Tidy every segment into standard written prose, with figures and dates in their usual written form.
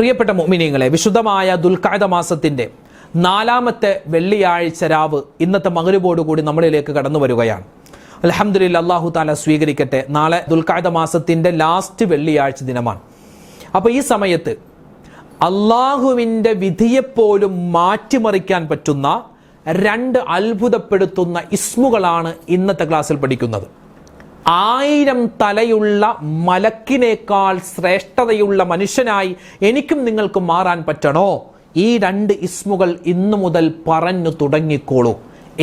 പ്രിയപ്പെട്ട മുഅ്മിനീങ്ങളെ, വിശുദ്ധമായ ദുൽഖഅദ മാസത്തിന്റെ 4ാമത്തെ വെള്ളിയാഴ്ച രാവ് ഇന്നത്തെ മഗ്‌രിബോടുകൂടി നമ്മളിലേക്ക് കടന്നു വരികയാണ്. അൽഹംദുലില്ലാഹ്, അല്ലാഹു തആല സ്വീകരിക്കട്ടെ. നാളെ ദുൽഖഅദ മാസത്തിന്റെ ലാസ്റ്റ് വെള്ളിയാഴ്ച ദിനമാണ്. അപ്പോൾ ഈ സമയത്ത് അള്ളാഹുവിൻ്റെ വിധിയെപ്പോലും മാറ്റിമറിക്കാൻ പറ്റുന്ന 2 അത്ഭുതപ്പെടുത്തുന്ന ഇസ്മുകളാണ് ഇന്നത്തെ ക്ലാസ്സിൽ പഠിക്കുന്നത്. 1000 തലയുള്ള മലക്കിനേക്കാൾ ശ്രേഷ്ഠതയുള്ള മനുഷ്യനായി എനിക്കും നിങ്ങൾക്കും മാറാൻ പറ്റണോ? ഈ 2 ഇസ്മുകൾ ഇന്നു മുതൽ പറഞ്ഞു തുടങ്ങിക്കോളൂ.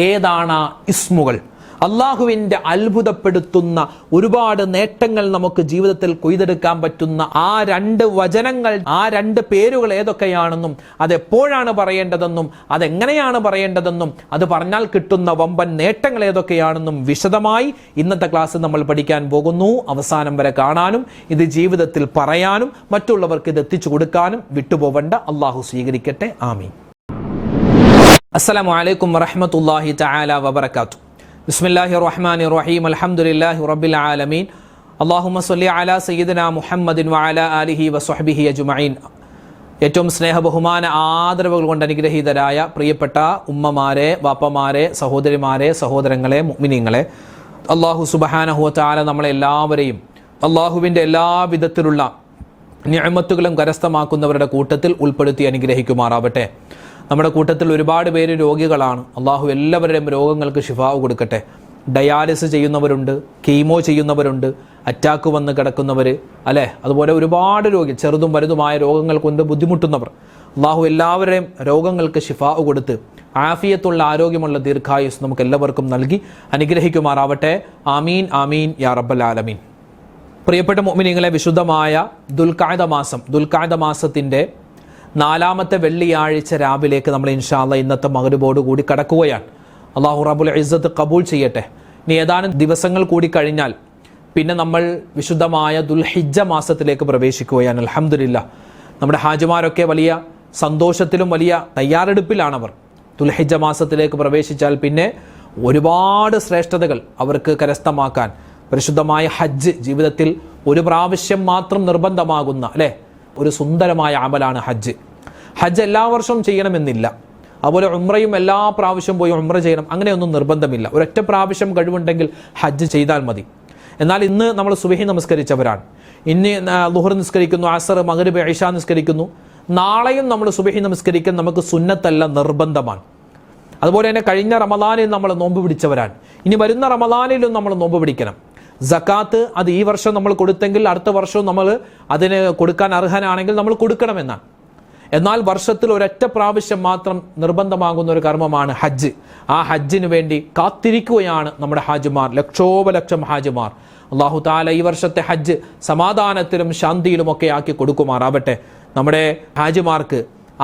ഏതാണ് ഇസ്മുകൾ? അള്ളാഹുവിൻ്റെ അത്ഭുതപ്പെടുത്തുന്ന ഒരുപാട് നേട്ടങ്ങൾ നമുക്ക് ജീവിതത്തിൽ കൊയ്തെടുക്കാൻ പറ്റുന്ന ആ 2 വചനങ്ങൾ, ആ 2 പേരുകൾ ഏതൊക്കെയാണെന്നും അതെപ്പോഴാണ് പറയേണ്ടതെന്നും അതെങ്ങനെയാണ് പറയേണ്ടതെന്നും അത് പറഞ്ഞാൽ കിട്ടുന്ന വമ്പൻ നേട്ടങ്ങൾ ഏതൊക്കെയാണെന്നും വിശദമായി ഇന്നത്തെ ക്ലാസ് നമ്മൾ പഠിക്കാൻ പോകുന്നു. അവസാനം വരെ കാണാനും ഇത് ജീവിതത്തിൽ പറയാനും മറ്റുള്ളവർക്ക് ഇത് എത്തിച്ചു കൊടുക്കാനും വിട്ടുപോകണ്ട. അള്ളാഹു സ്വീകരിക്കട്ടെ. ആമീൻ. അസ്സലാമു അലൈക്കും വറഹ്മത്തുള്ളാഹി തആല വബറകാതുഹു. ബിസ്മില്ലാഹിർ റഹ്മാനിർ റഹീം. അൽഹംദുലില്ലാഹി റബ്ബിൽ ആലമീൻ. അല്ലാഹുമ്മ സ്വല്ലി അലാ സയ്യിദിനാ മുഹമ്മദിൻ വഅലാ ആലിഹി വസ്വഹ്ബിഹി അജ്മഈൻ. ഏറ്റവും സ്നേഹ ബഹുമാന ആദരവുകൾ കൊണ്ട് അനുഗ്രഹീതരായ പ്രിയപ്പെട്ട ഉമ്മമാരെ, വാപ്പമാരെ, സഹോദരിമാരെ, സഹോദരങ്ങളെ, മുഅ്മിനീങ്ങളെ, അല്ലാഹു സുബ്ഹാനഹു വ തആല നമ്മളെല്ലാവരെയും അല്ലാഹുവിൻ്റെ എല്ലാ വിധത്തിലുള്ള നിഅമത്തുകളും കരസ്ഥമാക്കുന്നവരുടെ കൂട്ടത്തിൽ ഉൾപ്പെടുത്തി അനുഗ്രഹിക്കുമാറാവട്ടെ. നമ്മുടെ കൂട്ടത്തിൽ ഒരുപാട് പേര് രോഗികളാണ്. അള്ളാഹു എല്ലാവരുടെയും രോഗങ്ങൾക്ക് ശിഫാവ് കൊടുക്കട്ടെ. ഡയാലിസിസ് ചെയ്യുന്നവരുണ്ട്, കീമോ ചെയ്യുന്നവരുണ്ട്, അറ്റാക്ക് വന്ന് കിടക്കുന്നവർ, അല്ലേ, അതുപോലെ ഒരുപാട് രോഗി, ചെറുതും വലുതുമായ രോഗങ്ങൾ കൊണ്ട് ബുദ്ധിമുട്ടുന്നവർ, അള്ളാഹു എല്ലാവരുടെയും രോഗങ്ങൾക്ക് ശിഫാവ് കൊടുത്ത് ആഫിയത്തുള്ള ആരോഗ്യമുള്ള ദീർഘായുസ് നമുക്ക് എല്ലാവർക്കും നൽകി അനുഗ്രഹിക്കുമാറാവട്ടെ. ആമീൻ ആമീൻ യാ റബ്ബൽ ആലമീൻ. പ്രിയപ്പെട്ട മുഅ്മിനീങ്ങളെ, വിശുദ്ധമായ ദുൽഖഅദ മാസത്തിൻ്റെ 4ാമത്തെ വെള്ളിയാഴ്ച രാവിലേക്ക് നമ്മൾ ഇൻഷാ അല്ലാഹ് ഇന്നത്തെ മഗ്‌രിബോട് കൂടി കടക്കുകയാണ്. അല്ലാഹു റബ്ബുൽ ഇസ്സത്ത് ഖബൂൽ ചെയ്യട്ടെ. ഇനി ഏതാനും ദിവസങ്ങൾ കൂടി കഴിഞ്ഞാൽ പിന്നെ നമ്മൾ വിശുദ്ധമായ ദുൽഹിജ്ജ മാസത്തിലേക്ക് പ്രവേശിക്കുകയാണ്. അൽഹംദുലില്ലാഹ്, നമ്മുടെ ഹാജിമാരൊക്കെ വലിയ സന്തോഷത്തിലും വലിയ തയ്യാറെടുപ്പിലാണവർ. ദുൽഹിജ്ജ മാസത്തിലേക്ക് പ്രവേശിച്ചാൽ പിന്നെ ഒരുപാട് ശ്രേഷ്ഠതകൾ അവർക്ക് കരസ്ഥമാക്കാൻ പരിശുദ്ധമായ ഹജ്ജ് ജീവിതത്തിൽ ഒരു പ്രാവശ്യം മാത്രം നിർബന്ധമാകുന്ന, അല്ലേ, ഒരു സുന്ദരമായ അമലാണ് ഹജ്ജ്. ഹജ്ജ് എല്ലാ വർഷവും ചെയ്യണമെന്നില്ല. അതുപോലെ ഉംറയും എല്ലാ പ്രാവശ്യം പോയി ഉംറ ചെയ്യണം, അങ്ങനെയൊന്നും നിർബന്ധമില്ല. ഒരൊറ്റ പ്രാവശ്യം കഴിവുണ്ടെങ്കിൽ ഹജ്ജ് ചെയ്താൽ മതി. എന്നാൽ ഇന്ന് നമ്മൾ സുബഹി നമസ്കരിച്ചവരാണ്. ഇന്ന് ളുഹർ നിസ്കരിക്കുന്നു, അസർ, മഗ്‌രിബ്, ഇശാ നിസ്കരിക്കുന്നു. നാളെയും നമ്മൾ സുബഹി നമസ്കരിക്കാൻ നമുക്ക് സുന്നത്തല്ല, നിർബന്ധമാണ്. അതുപോലെ തന്നെ കഴിഞ്ഞ റമദാനിൽ നമ്മൾ നോമ്പ് പിടിച്ചവരാണ്. ഇനി വരുന്ന റമദാനിലും നമ്മൾ നോമ്പ് പിടിക്കണം. സക്കാത്ത് അത് ഈ വർഷം നമ്മൾ കൊടുത്തെങ്കിൽ അടുത്ത വർഷവും നമ്മൾ അതിന് കൊടുക്കാൻ അർഹനാണെങ്കിൽ നമ്മൾ കൊടുക്കണമെന്നാണ്. എന്നാൽ വർഷത്തിൽ ഒരൊറ്റ പ്രാവശ്യം മാത്രം നിർബന്ധമാകുന്ന ഒരു കർമ്മമാണ് ഹജ്ജ്. ആ ഹജ്ജിന് വേണ്ടി കാത്തിരിക്കുകയാണ് നമ്മുടെ ഹാജിമാർ, ലക്ഷോപലക്ഷം ഹാജിമാർ. അല്ലാഹു തആല ഈ വർഷത്തെ ഹജ്ജ് സമാധാനത്തിലും ശാന്തിയിലും ഒക്കെ ആക്കി കൊടുക്കുമാറാവട്ടെ. നമ്മുടെ ഹാജിമാർക്ക്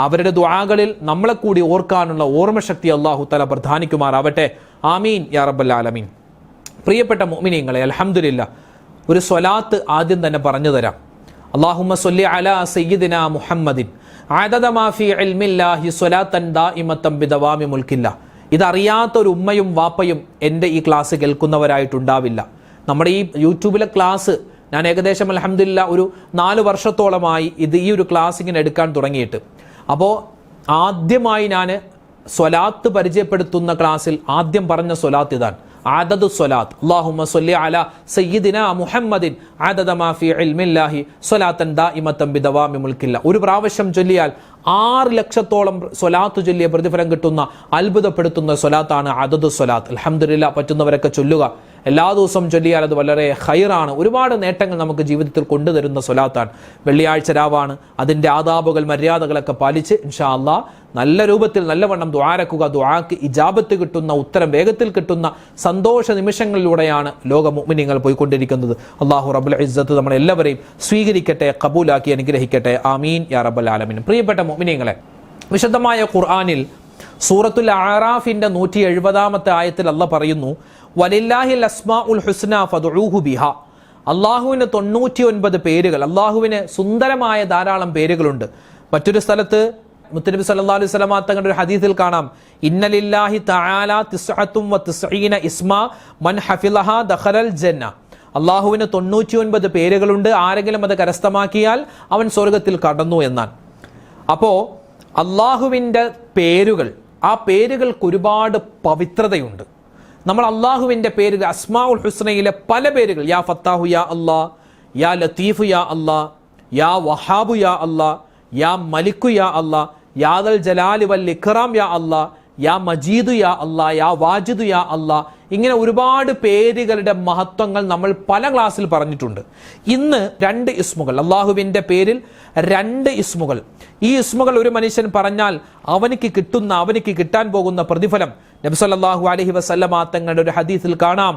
അവരുടെ ദുആകളിൽ നമ്മളെ കൂടി ഓർക്കാനുള്ള ഓർമ്മശക്തി അല്ലാഹു തആല പ്രദാനിക്കുമാറാവട്ടെ. ആമീൻ യാ റബ്ബൽ ആലമീൻ. പ്രിയപ്പെട്ട മുഅ്മിനീങ്ങളെ, അൽഹംദുലില്ലാഹ്, ഒരു സ്വലാത്ത് ആദ്യം തന്നെ പറഞ്ഞു തരാം. അല്ലാഹുമ്മ സ്വല്ലി അലാ സയ്യിദിനാ മുഹമ്മദിൻ അദദ മാ ഫീ ഇൽമില്ലാഹി സ്വലാത്തൻ ദായിമത്തൻ ബിദവാമി മുൽക്കില്ലാഹ്. ഇതറിയാത്ത ഒരു ഉമ്മയും വാപ്പയും എൻ്റെ ഈ ക്ലാസ് കേൾക്കുന്നവരായിട്ടുണ്ടാവില്ല. നമ്മുടെ ഈ യൂട്യൂബിലെ ക്ലാസ് ഞാൻ ഏകദേശം അൽഹംദുലില്ലാഹ് ഒരു 4 വർഷത്തോളമായി ഈ ഒരു ക്ലാസ് ഇങ്ങനെ എടുക്കാൻ തുടങ്ങിയിട്ട്. അപ്പോൾ ആദ്യമായി ഞാൻ സ്വലാത്ത് പരിചയപ്പെടുത്തുന്ന ക്ലാസ്സിൽ ആദ്യം പറഞ്ഞ സ്വലാത്ത് ഇതാണ്, ആദദു സ്വലാത്ത്. അല്ലാഹുമ്മ സ്വല്ലി അലാ സയ്യിദിനാ മുഹമ്മദിൻ അദദ മാ ഫീ ഇൽമില്ലാഹി സ്വലാത്തൻ ദായിമത്തൻ ബിദവാമി മുൽക്കില്ലാഹ്. ഒരു പ്രാവശ്യം ചൊല്ലിയാൽ 6 ലക്ഷത്തോളം സ്വലാത്ത് ചൊല്ലിയ പ്രതിഫലം കിട്ടുന്ന അത്ഭുതപ്പെടുത്തുന്ന സ്വലാത്താണ് അദദു സ്വലാത്ത്. അൽഹംദുലില്ലാഹ്, പറ്റുന്നവരൊക്കെ ചൊല്ലുക. എല്ലാ ദിവസവും ചൊല്ലിയാൽ അത് വളരെ ഖൈറാണ്. ഒരുപാട് നേട്ടങ്ങൾ നമുക്ക് ജീവിതത്തിൽ കൊണ്ടുതരുന്ന സ്വലാത്താണ്. വെള്ളിയാഴ്ച രാവാണ്. അതിൻ്റെ ആദാബുകൾ, മര്യാദകളൊക്കെ പാലിച്ച് ഇൻഷാ അല്ലാഹ് നല്ല രൂപത്തിൽ നല്ലവണ്ണം ദുആരക്കുക. ദുആക്ക് ഇജാബത്ത് കിട്ടുന്ന, ഉത്തരം വേഗത്തിൽ കിട്ടുന്ന സന്തോഷ നിമിഷങ്ങളിലൂടെയാണ് ലോക മുഅ്മിനീങ്ങൾ പോയിക്കൊണ്ടിരിക്കുന്നത്. അല്ലാഹു റബ്ബുൽ ഇസ്സത്ത് നമ്മളെല്ലാവരെയും സ്വീകരിക്കട്ടെ, ഖബൂലാക്കി അനുഗ്രഹിക്കട്ടെ. ആമീൻ യാ റബ്ബൽ ആലമീൻ. പ്രിയപ്പെട്ട മുഅ്മിനീങ്ങളെ, വിശുദ്ധമായ ഖുർആനിൽ സൂറത്തുൽ അഅറാഫിന്റെ 170-ാമത്തെ ആയത്തിൽ അല്ലാഹ് പറയുന്നു, വലില്ലാഹിൽ അസ്മാഉൽ ഹുസ്ന ഫദ്ഉഹു ബിഹാ. അല്ലാഹുവിന് 99 പേരുകൾ, അല്ലാഹുവിന് സുന്ദരമായ ധാരാളം പേരുകളുണ്ട്. മറ്റൊരു സ്ഥലത്ത് മുത്തനബി സല്ലല്ലാഹു അലൈഹി വസല്ലം തങ്ങളുടെ ഒരു ഹദീസിൽ കാണാം, ഇന്നലില്ലാഹി തആല 99 ഇസ്മ മൻ ഹഫിളഹാ ദഖലൽ ജന്ന. അള്ളാഹുവിന് 99 പേരുകളുണ്ട്. ആരെങ്കിലും അത് കരസ്ഥമാക്കിയാൽ അവൻ സ്വർഗത്തിൽ കടന്നു എന്നാണ്. അപ്പോൾ അള്ളാഹുവിൻ്റെ പേരുകൾ, ആ പേരുകൾക്ക് ഒരുപാട് പവിത്രതയുണ്ട്. നമ്മൾ അള്ളാഹുവിൻ്റെ പേരുകൾ, അസ്മാഉൽ ഹുസ്നയിലെ പല പേരുകൾ, യാ ഫത്താഹു യാ അല്ലാ, യാ ലത്തീഫു യാ അല്ലാ, യാ വഹാബു യാ അല്ലാ, യാ മലിക്കു യാ അല്ലാ, യാ ദൽ ജലാലി വൽ ഇക്റാം യാ അല്ലാ, യാ മജീദു യാ അല്ലാ, യാ വാജിദു യാ അല്ലാ, ഇങ്ങനെ ഒരുപാട് പേരുകളുടെ മഹത്വങ്ങൾ നമ്മൾ പല ക്ലാസ്സിൽ പറഞ്ഞിട്ടുണ്ട്. ഇന്ന് 2 ഇസ്മുകൾ, അള്ളാഹുവിൻ്റെ പേരിൽ 2 ഇസ്മുകൾ. ഈ ഇസ്മുകൾ ഒരു മനുഷ്യൻ പറഞ്ഞാൽ അവനിക്ക് കിട്ടാൻ പോകുന്ന പ്രതിഫലം നബി സല്ലല്ലാഹു അലൈഹി വസല്ലമ തങ്ങളുടെ ഒരു ഹദീസിൽ കാണാം.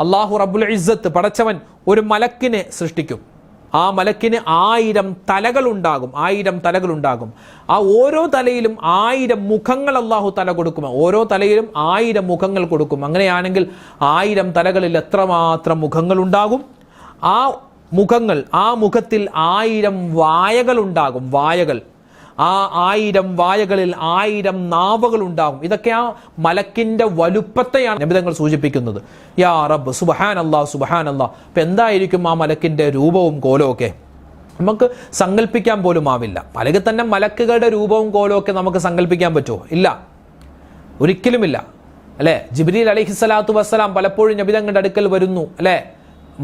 അള്ളാഹു റബ്ബുൽ ഇസ്സത്ത് പടച്ചവൻ ഒരു മലക്കിനെ സൃഷ്ടിക്കും. ആ മലക്കിന് 1000 തലകളുണ്ടാകും. 1000 തലകളുണ്ടാകും. ആ ഓരോ തലയിലും 1000 മുഖങ്ങൾ അള്ളാഹു തല കൊടുക്കും. ഓരോ തലയിലും 1000 മുഖങ്ങൾ കൊടുക്കും. അങ്ങനെയാണെങ്കിൽ 1000 തലകളിൽ എത്രമാത്രം മുഖങ്ങൾ ഉണ്ടാകും? ആ മുഖങ്ങൾ, ആ മുഖത്തിൽ 1000 വായകൾ ഉണ്ടാകും. വായകൾ, ആ 1000 വായകളിൽ 1000 നാവുകൾ ഉണ്ടാകും. ഇതൊക്കെ ആ മലക്കിന്റെ വലുപ്പത്തെയാണ് നബി തങ്ങൾ സൂചിപ്പിക്കുന്നത്. യാ റബ്ബ് സുബ്ഹാനല്ലാഹ് സുബ്ഹാനല്ലാഹ്. അപ്പം എന്തായിരിക്കും ആ മലക്കിന്റെ രൂപവും കോലവും ഒക്കെ? നമുക്ക് സങ്കല്പിക്കാൻ പോലും ആവില്ല. അല്ലെങ്കിൽ തന്നെ മലക്കുകളുടെ രൂപവും കോലവും ഒക്കെ നമുക്ക് സങ്കല്പിക്കാൻ പറ്റുമോ? ഇല്ല, ഒരിക്കലുമില്ല. അല്ലെ, ജിബ്രീൽ അലൈഹിസ്സലാത്തു വസ്സലാം പലപ്പോഴും നബി തങ്ങളുടെ അടുക്കൽ വരുന്നു. അല്ലെ,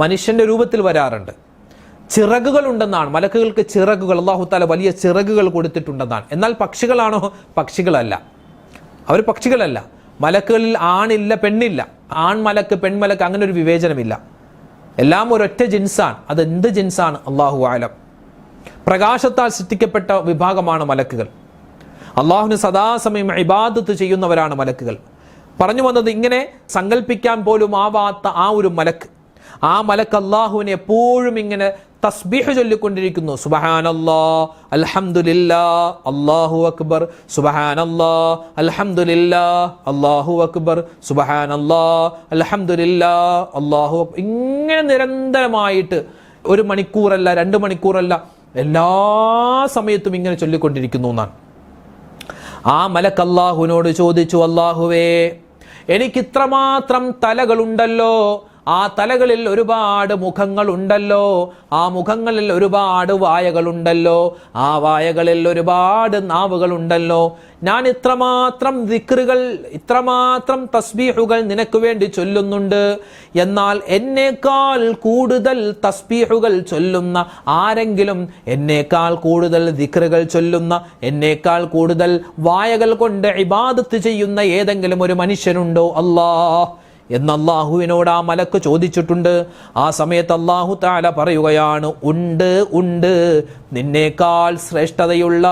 മനുഷ്യന്റെ രൂപത്തിൽ വരാറുണ്ട്. ചിറകുകൾ ഉണ്ടെന്നാണ്, മലക്കുകൾക്ക് ചിറകുകൾ, അല്ലാഹു തആല വലിയ ചിറകുകൾ കൊടുത്തിട്ടുണ്ടെന്നാണ്. എന്നാൽ പക്ഷികളാണോ? പക്ഷികളല്ല, അവർ പക്ഷികളല്ല. മലക്കുകളിൽ ആണില്ല, പെണ്ണില്ല. ആൺമലക്ക്, പെൺമലക്ക്, അങ്ങനെ ഒരു വിവേചനമില്ല. എല്ലാം ഒരൊറ്റ ജിൻസാണ്. അതെന്ത് ജിൻസാണ്? അല്ലാഹു ആലം. പ്രകാശത്താൽ സൃഷ്ടിക്കപ്പെട്ട വിഭാഗമാണ് മലക്കുകൾ. അള്ളാഹുവിന് സദാസമയം ഇബാദത്ത് ചെയ്യുന്നവരാണ് മലക്കുകൾ. പറഞ്ഞു വന്നത്, ഇങ്ങനെ സങ്കല്പിക്കാൻ പോലും ആവാത്ത ആ ഒരു മലക്ക്, ആ മലക്ക് അള്ളാഹുവിനെ എപ്പോഴും ഇങ്ങനെ തസ്ബീഹ് ചൊല്ലിക്കൊണ്ടിരിക്കുന്നു. സുബ്ഹാനല്ലാഹ്, അൽഹംദുലില്ലാഹ്, അല്ലാഹു അക്ബർ, സുബ്ഹാനല്ലാഹ്, അൽഹംദുലില്ലാഹ്, അല്ലാഹു അക്ബർ, സുബ്ഹാനല്ലാഹ്, അൽഹംദുലില്ലാഹ്, അല്ലാഹു അക്ബർ. ഇങ്ങനെ നിരന്തരമായിട്ട് 1 മണിക്കൂറല്ല, 2 മണിക്കൂറല്ല, എല്ലാ സമയത്തും ഇങ്ങനെ ചൊല്ലിക്കൊണ്ടിരിക്കുന്നു എന്നാണ്. ആ മലക്ക് അല്ലാഹുവിനോട് ചോദിച്ചു, അല്ലാഹുവേ, എനിക്ക് ഇത്രമാത്രം തലകളുണ്ടല്ലോ, ആ തലകളിൽ ഒരുപാട് മുഖങ്ങളുണ്ടല്ലോ, ആ മുഖങ്ങളിൽ ഒരുപാട് വായകളുണ്ടല്ലോ, ആ വായകളിൽ ഒരുപാട് നാവുകളുണ്ടല്ലോ, ഞാൻ ഇത്രമാത്രം ദിക്റുകൾ, ഇത്രമാത്രം തസ്ബീഹുകൾ നിനക്ക് വേണ്ടി ചൊല്ലുന്നുണ്ട്. എന്നാൽ എന്നേക്കാൾ കൂടുതൽ തസ്ബീഹുകൾ ചൊല്ലുന്ന ആരെങ്കിലും, എന്നേക്കാൾ കൂടുതൽ ദിക്റുകൾ ചൊല്ലുന്ന, എന്നേക്കാൾ കൂടുതൽ വായകൾ കൊണ്ട് ഇബാദത്ത് ചെയ്യുന്ന ഏതെങ്കിലും ഒരു മനുഷ്യനുണ്ടോ അല്ലാഹ് എന്ന് അല്ലാഹുവിനോട് ആ മലക്ക് ചോദിച്ചിട്ടുണ്ട്. ആ സമയത്ത് അല്ലാഹു തആല പറയുകയാണ്, ഉണ്ട്, നിന്നേക്കാൾ ശ്രേഷ്ഠതയുള്ള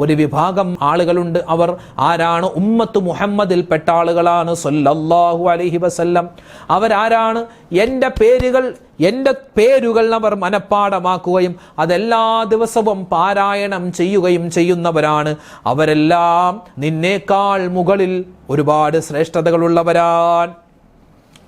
ഒരു വിഭാഗം ആളുകളുണ്ട്. അവർ ആരാണ്? ഉമ്മത്ത് മുഹമ്മദിൽ പെട്ട ആളുകളാണ് സല്ലല്ലാഹു അലൈഹി വസല്ലം. അവരാരാണ്? എൻ്റെ പേരുകൾ അവർ മനഃപ്പാഠമാക്കുകയും അതെല്ലാ ദിവസവും പാരായണം ചെയ്യുകയും ചെയ്യുന്നവരാണ്. അവരെല്ലാം നിന്നേക്കാൾ മുകളിൽ ഒരുപാട് ശ്രേഷ്ഠതകളുള്ളവരാണ്.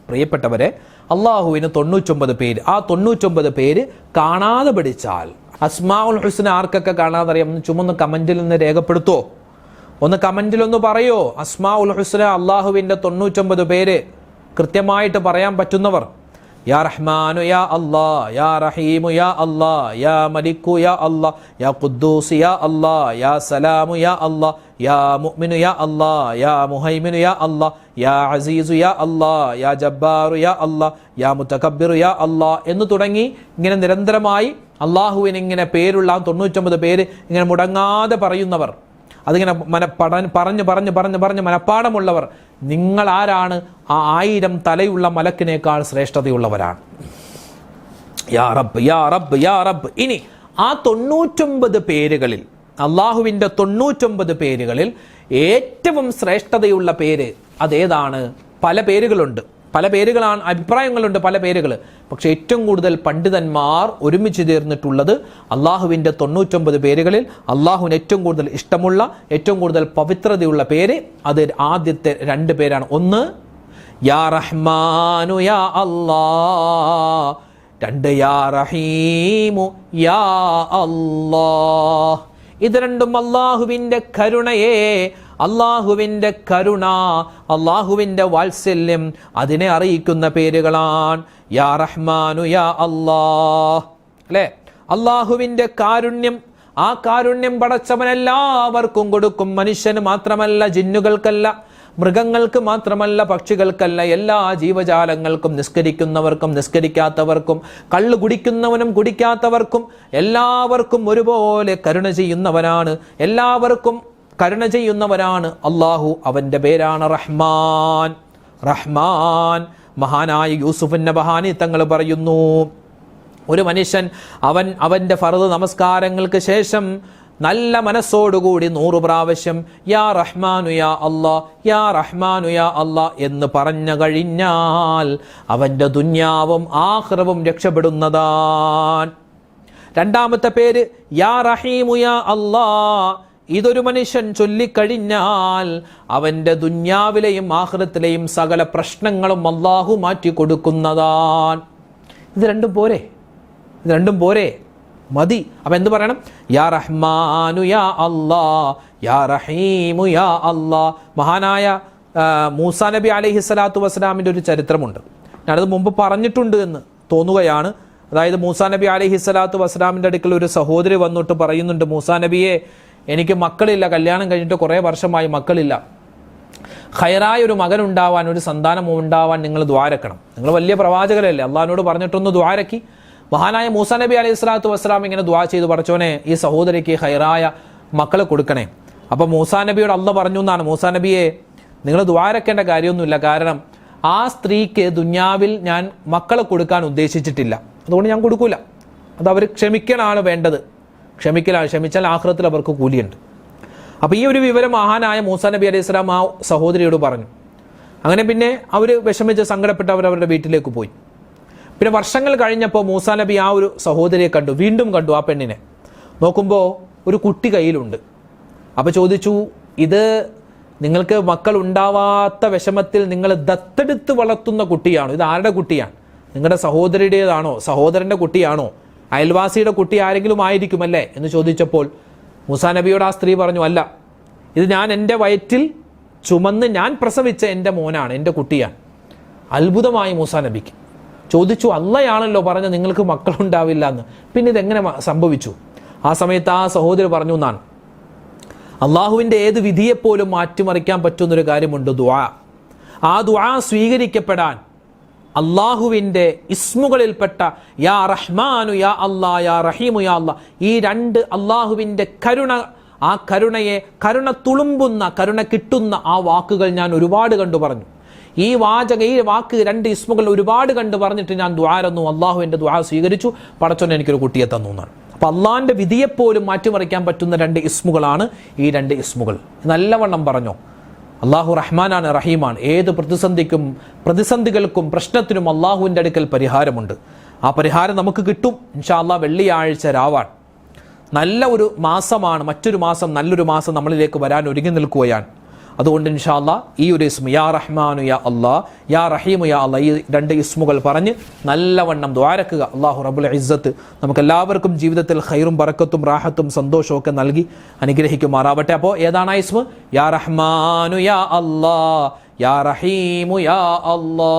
പ്രിയപ്പെട്ടവരെ, അള്ളാഹുവിന് 99 പേര്. ആ 99 പേര് കാണാതെ പഠിച്ചാൽ, അസ്മാഉൽ ഹുസ്ന ആർക്കൊക്കെ കാണാതെ അറിയാം? ചുമന്ന് കമന്റിൽ നിന്ന് രേഖപ്പെടുത്തോ? ഒന്ന് കമന്റിലൊന്ന് പറയോ? അസ്മാഉൽ ഹുസ്ന, അള്ളാഹുവിൻ്റെ 99 പേര് കൃത്യമായിട്ട് പറയാൻ പറ്റുന്നവർ. യാ റഹ്മാനു യാ അല്ലാ, യാ റഹീമു യാ അല്ലാ, യാ മലിക്കു യാ അല്ലാ, യാ ഖുദ്ദൂസ് യാ അല്ലാ, യാ സലാമു യാ അല്ലാ, യാ മുഅ്മിനു യാ അല്ലാ, യാ മുഹൈമിനു യാ അല്ലാ, യാ അസീസു യാ അല്ലാ, യാ ജബ്ബാറു യാ അല്ലാ, യാ മുതകബ്ബിറു യാ അല്ലാ എന്ന് തുടങ്ങി ഇങ്ങനെ നിരന്തരമായി അള്ളാഹുവിന് ഇങ്ങനെ പേരുള്ള 99 പേര് ഇങ്ങനെ മുടങ്ങാതെ പറയുന്നവർ, അതിങ്ങനെ പറഞ്ഞ് മനഃപ്പാടമുള്ളവർ, നിങ്ങൾ ആരാണ്? ആ 1000 തലയുള്ള മലക്കിനേക്കാൾ ശ്രേഷ്ഠതയുള്ളവരാണ്. യാ റബ്ബ്, യാ റബ്ബ്, യാ റബ്ബ്. ഇനി ആ 99 പേരുകളിൽ, അള്ളാഹുവിൻ്റെ 99 പേരുകളിൽ ഏറ്റവും ശ്രേഷ്ഠതയുള്ള പേര് അതേതാണ്? പല പേരുകളുണ്ട്, പല പേരുകളാണ്, അഭിപ്രായങ്ങളുണ്ട്, പല പേരുകൾ. പക്ഷെ ഏറ്റവും കൂടുതൽ പണ്ഡിതന്മാർ ഒരുമിച്ച് ചേർന്നിട്ടുള്ളത് അള്ളാഹുവിൻ്റെ 99 പേരുകളിൽ അള്ളാഹുവിന് ഏറ്റവും കൂടുതൽ ഇഷ്ടമുള്ള, ഏറ്റവും കൂടുതൽ പവിത്രതയുള്ള പേര് അത് ആദ്യത്തെ 2 പേരാണ്. ഒന്ന് യാ റഹ്മാനു യാ അല്ലാ, 2 യാ റഹീമു യാ അല്ലാ. ഇത് രണ്ടും അള്ളാഹുവിൻ്റെ കരുണയെ, അള്ളാഹുവിൻ്റെ കരുണ, അള്ളാഹുവിൻ്റെ വാത്സല്യം അതിനെ അറിയിക്കുന്ന പേരുകളാണ്. യാ റഹ്മാനു യാ അല്ലാ, അല്ലേ? അള്ളാഹുവിൻ്റെ കാരുണ്യം ആ കാരുണ്യം പടച്ചവൻ എല്ലാവർക്കും കൊടുക്കും. മനുഷ്യന് മാത്രമല്ല, ജിന്നുകൾക്കല്ല, മൃഗങ്ങൾക്ക് മാത്രമല്ല, പക്ഷികൾക്കല്ല, എല്ലാ ജീവജാലങ്ങൾക്കും, നിസ്കരിക്കുന്നവർക്കും നിസ്കരിക്കാത്തവർക്കും, കള്ളു കുടിക്കുന്നവനും കുടിക്കാത്തവർക്കും എല്ലാവർക്കും ഒരുപോലെ കരുണ ചെയ്യുന്നവനാണ്. എല്ലാവർക്കും കരുണ ചെയ്യുന്നവനാണ് അള്ളാഹു. അവൻ്റെ പേരാണ് റഹ്മാൻ. റഹ്മാൻ. മഹാനായ യൂസുഫ് നബഹാനി തങ്ങൾ പറയുന്നു, ഒരു മനുഷ്യൻ അവൻ്റെ ഫർദ് നമസ്കാരങ്ങൾക്ക് ശേഷം നല്ല മനസ്സോടുകൂടി 100 പ്രാവശ്യം യാ റഹ്മാനു യാ അല്ലാ, യാ റഹ്മാനു യാ അല്ലാ എന്ന് പറഞ്ഞു കഴിഞ്ഞാൽ അവൻ്റെ ദുന്യാവും ആഖിറവും രക്ഷപ്പെടുന്നതാണ്. രണ്ടാമത്തെ പേര് യാ റഹീമു യാ അല്ലാ. ഇതൊരു മനുഷ്യൻ ചൊല്ലിക്കഴിഞ്ഞാൽ അവൻ്റെ ദുന്യാവിലെയും ആഖിറത്തിലെയും സകല പ്രശ്നങ്ങളും അല്ലാഹു മാറ്റി കൊടുക്കുന്നതാണ്. ഇത് രണ്ടും പോരെ, മതി. അപ്പം എന്ത് പറയണം? യാ റഹ്മാനു യാ അല്ലാ, യാ റഹീമു യാ അല്ലാ. മഹാനായ മൂസാ നബി അലൈഹി സ്വലാത്തു വസ്സലാമിൻ്റെ ഒരു ചരിത്രമുണ്ട്. ഞാനത് മുമ്പ് പറഞ്ഞിട്ടുണ്ട് എന്ന് തോന്നുകയാണ്. അതായത് മൂസാ നബി അലൈഹി സ്വലാത്തു വസ്സലാമിൻ്റെ അടുക്കൽ ഒരു സഹോദരി വന്നിട്ട് പറയുന്നുണ്ട്, മൂസാ നബിയെ, എനിക്ക് മക്കളില്ല, കല്യാണം കഴിഞ്ഞിട്ട് കുറേ വർഷമായി മക്കളില്ല, ഖൈറായ ഒരു മകൻ ഉണ്ടാവാൻ, ഒരു സന്താനം ഉണ്ടാവാൻ നിങ്ങൾ ദ്വാരക്കണം. നിങ്ങൾ വലിയ പ്രവാചകരല്ലേ, അള്ളാഹിനോട് പറഞ്ഞിട്ടൊന്ന് ദ്വാരക്കി. മഹാനായ മൂസാ നബി അലൈഹി സ്വലാത്തു വസ്സലാം ഇങ്ങനെ ദുആ ചെയ്തു, പടച്ചോനെ ഈ സഹോദരിക്ക് ഖൈറായ മക്കളെ കൊടുക്കണേ. അപ്പോൾ മൂസാ നബിയോട് അള്ളാഹ് പറഞ്ഞു എന്നാണ്, മൂസാ നബിയെ, നിങ്ങൾ ദ്വാരക്കേണ്ട കാര്യമൊന്നുമില്ല, കാരണം ആ സ്ത്രീക്ക് ദുന്യാവിൽ ഞാൻ മക്കളെ കൊടുക്കാൻ ഉദ്ദേശിച്ചിട്ടില്ല, അതുകൊണ്ട് ഞാൻ കൊടുക്കൂല. അത് അവർ ക്ഷമിക്കലാണ് വേണ്ടത്, ക്ഷമിച്ചാൽ ആഖിറത്തിൽ അവർക്ക് കൂലിയുണ്ട്. അപ്പോൾ ഈ ഒരു വിവരം മഹാനായ മൂസാ നബി അലൈഹി സ്വലാം ആ സഹോദരിയോട് പറഞ്ഞു. അങ്ങനെ പിന്നെ അവർ വിഷമിച്ച് സങ്കടപ്പെട്ട് അവരുടെ വീട്ടിലേക്ക് പോയി. പിന്നെ വർഷങ്ങൾ കഴിഞ്ഞപ്പോൾ മൂസാ നബി ആ ഒരു സഹോദരിയെ കണ്ടു, വീണ്ടും കണ്ടു ആ പെണ്ണിനെ. നോക്കുമ്പോൾ ഒരു കുട്ടി കയ്യിലുണ്ട്. അപ്പോൾ ചോദിച്ചു, ഇത് നിങ്ങൾക്ക് മക്കൾ ഉണ്ടാവാത്ത വിഷമത്തിൽ നിങ്ങൾ ദത്തെടുത്ത് വളർത്തുന്ന കുട്ടിയാണോ? ഇത് ആരുടെ കുട്ടിയാണ്? നിങ്ങളുടെ സഹോദരിയുടേതാണോ? സഹോദരൻ്റെ കുട്ടിയാണോ? അയൽവാസിയുടെ കുട്ടി ആരെങ്കിലും ആയിരിക്കുമല്ലേ എന്ന് ചോദിച്ചപ്പോൾ മൂസാ നബിയോട് ആ സ്ത്രീ പറഞ്ഞു, അല്ല, ഇത് ഞാൻ എൻ്റെ വയറ്റിൽ ചുമന്ന് ഞാൻ പ്രസവിച്ച എൻ്റെ മോനാണ്, എൻ്റെ കുട്ടിയാണ്. അത്ഭുതമായി മൂസാ നബിക്ക്. ചോദിച്ചു, അള്ളയാണല്ലോ പറഞ്ഞ നിങ്ങൾക്ക് മക്കളുണ്ടാവില്ല എന്ന്, പിന്നെ ഇതെങ്ങനെ സംഭവിച്ചു? ആ സമയത്ത് ആ സഹോദരി പറഞ്ഞു എന്നാണ്, അള്ളാഹുവിൻ്റെ ഏത് വിധിയെപ്പോലും മാറ്റിമറിക്കാൻ പറ്റുന്നൊരു കാര്യമുണ്ട്, ദുആ. ആ ദുആ സ്വീകരിക്കപ്പെടാൻ അള്ളാഹുവിൻ്റെ ഇസ്മുകളിൽപ്പെട്ട യാ റഹ്മാനു യാ അല്ലാ, യാ റഹീമു യാ അല്ലാ, ഈ രണ്ട് അള്ളാഹുവിൻ്റെ കരുണ, ആ കരുണയെ, കരുണ തുളുമ്പുന്ന, കരുണ കിട്ടുന്ന ആ വാക്കുകൾ ഞാൻ ഒരുപാട് കണ്ടു പറഞ്ഞു. ഈ വാക്ക് 2 ഇസ്മുകൾ ഒരുപാട് കണ്ടു പറഞ്ഞിട്ട് ഞാൻ ദുആരന്നു, അള്ളാഹു എൻ്റെ ദുആ സ്വീകരിച്ചു, പടച്ചോൻ എനിക്കൊരു കുട്ടിയെ തന്നു എന്നാണ്. അപ്പം അള്ളാഹിൻ്റെ വിധിയെപ്പോലും മാറ്റിമറിക്കാൻ പറ്റുന്ന 2 ഇസ്മുകളാണ് ഈ 2 ഇസ്മുകൾ. നല്ലവണ്ണം പറഞ്ഞോ, അള്ളാഹു റഹ്മാനാണ്, റഹീമാണ്. ഏത് പ്രതിസന്ധികൾക്കും പ്രശ്നത്തിനും അള്ളാഹുവിൻ്റെ അടുക്കൽ പരിഹാരമുണ്ട്. ആ പരിഹാരം നമുക്ക് കിട്ടും ഇൻഷാ അല്ലാഹ്. വെള്ളിയാഴ്ച രാവാണ്, നല്ല ഒരു മാസമാണ്. മറ്റൊരു മാസം, നല്ലൊരു മാസം നമ്മളിലേക്ക് വരാൻ ഒരുങ്ങി നിൽക്കുകയാണ്. അതുകൊണ്ട് ഇൻഷാ അല്ലാഹ് ഈ ഒരു ഇസ്മ യാ റഹ്മാനു യാ അല്ലാ, യാ റഹീമു യാ അല്ലാ, ഈ 2 ഇസ്മുകൾ പറഞ്ഞ് നല്ലവണ്ണം ദുആരക്കുക. അല്ലാഹു റബ്ബുൽ ഇസ്സത്ത് നമുക്കെല്ലാവർക്കും ജീവിതത്തിൽ ഖൈറും ബറക്കത്തും റാഹത്തും സന്തോഷവും ഒക്കെ നൽകി അനുഗ്രഹിക്കുമാറാവട്ടെ. അപ്പോൾ ഏതാണ് ആ ഇസ്മ? യാ റഹ്മാനു യാ അല്ലാ, യാ റഹീമു യാ അല്ലാ.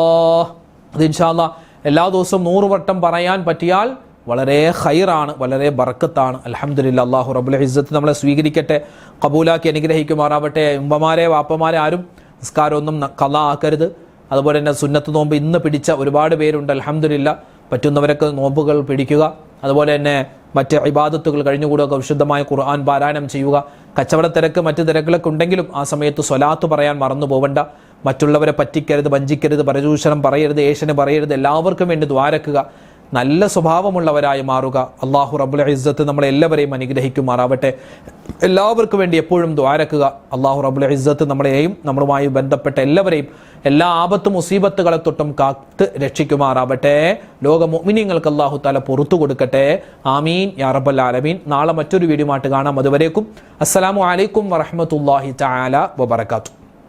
അത് ഇൻഷാ അല്ലാഹ് എല്ലാ ദിവസവും 100 വട്ടം പറയാൻ പറ്റിയാൽ വളരെ ഖൈറാണ്, വളരെ ബർക്കത്താണ്. അൽഹംദുലില്ലാഹ്. അല്ലാഹു റബ്ബുൽ ഇസ്സത്ത് നമ്മളെ സ്വീകരിക്കട്ടെ, കബൂലാക്കി അനുഗ്രഹിക്കുമാറാവട്ടെ. ഉമ്മമാരെ, വാപ്പമാരെ ആരും നിസ്കാരമൊന്നും ഖളാ ആക്കരുത്. അതുപോലെ തന്നെ സുന്നത്ത് നോമ്പ് ഇന്ന് പിടിച്ച ഒരുപാട് പേരുണ്ട്. അൽഹംദുലില്ലാഹ്. പറ്റുന്നവരൊക്കെ നോമ്പുകൾ പിടിക്കുക. അതുപോലെ തന്നെ മറ്റ് ഇബാദത്തുകൾ കഴിഞ്ഞുകൂടുക, വിശുദ്ധമായ ഖുർആൻ പാരായണം ചെയ്യുക. കച്ചവട തിരക്ക്, മറ്റ് തിരക്കുകളൊക്കെ ഉണ്ടെങ്കിലും ആ സമയത്ത് സ്വലാത്ത് പറയാൻ മറന്നു പോവണ്ട. മറ്റുള്ളവരെ പറ്റിക്കരുത്, വഞ്ചിക്കരുത്, പരദൂഷണം പറയരുത്, ഏഷന് പറയരുത്. എല്ലാവർക്കും വേണ്ടി ദ്വാരക്കുക, നല്ല സ്വഭാവമുള്ളവരായി മാറുക. അല്ലാഹു റബ്ബുൽ ഇസ്സത്ത് നമ്മളെല്ലാവരെയും അനുഗ്രഹിക്കുമാറാവട്ടെ. എല്ലാവർക്കും വേണ്ടി എപ്പോഴും ദ്വാരക്കുക. അല്ലാഹു റബ്ബുൽ ഇസ്സത്ത് നമ്മളെയും നമ്മളുമായി ബന്ധപ്പെട്ട എല്ലാവരെയും എല്ലാ ആപത്ത് മുസീബത്തുകളെ തൊട്ടും കാത്ത് രക്ഷിക്കുമാറാവട്ടെ. ലോക മുഅ്മിനീങ്ങൾക്ക് അല്ലാഹു തആല പുറത്തു കൊടുക്കട്ടെ. ആമീൻ യാ റബ്ബൽ ആലമീൻ. നാളെ മറ്റൊരു വീഡിയോ ആയിട്ട് കാണാം. അതുവരേക്കും അസ്സലാമു അലൈക്കും വറഹ്മത്തുള്ളാഹി തആല വബറകാതുഹു.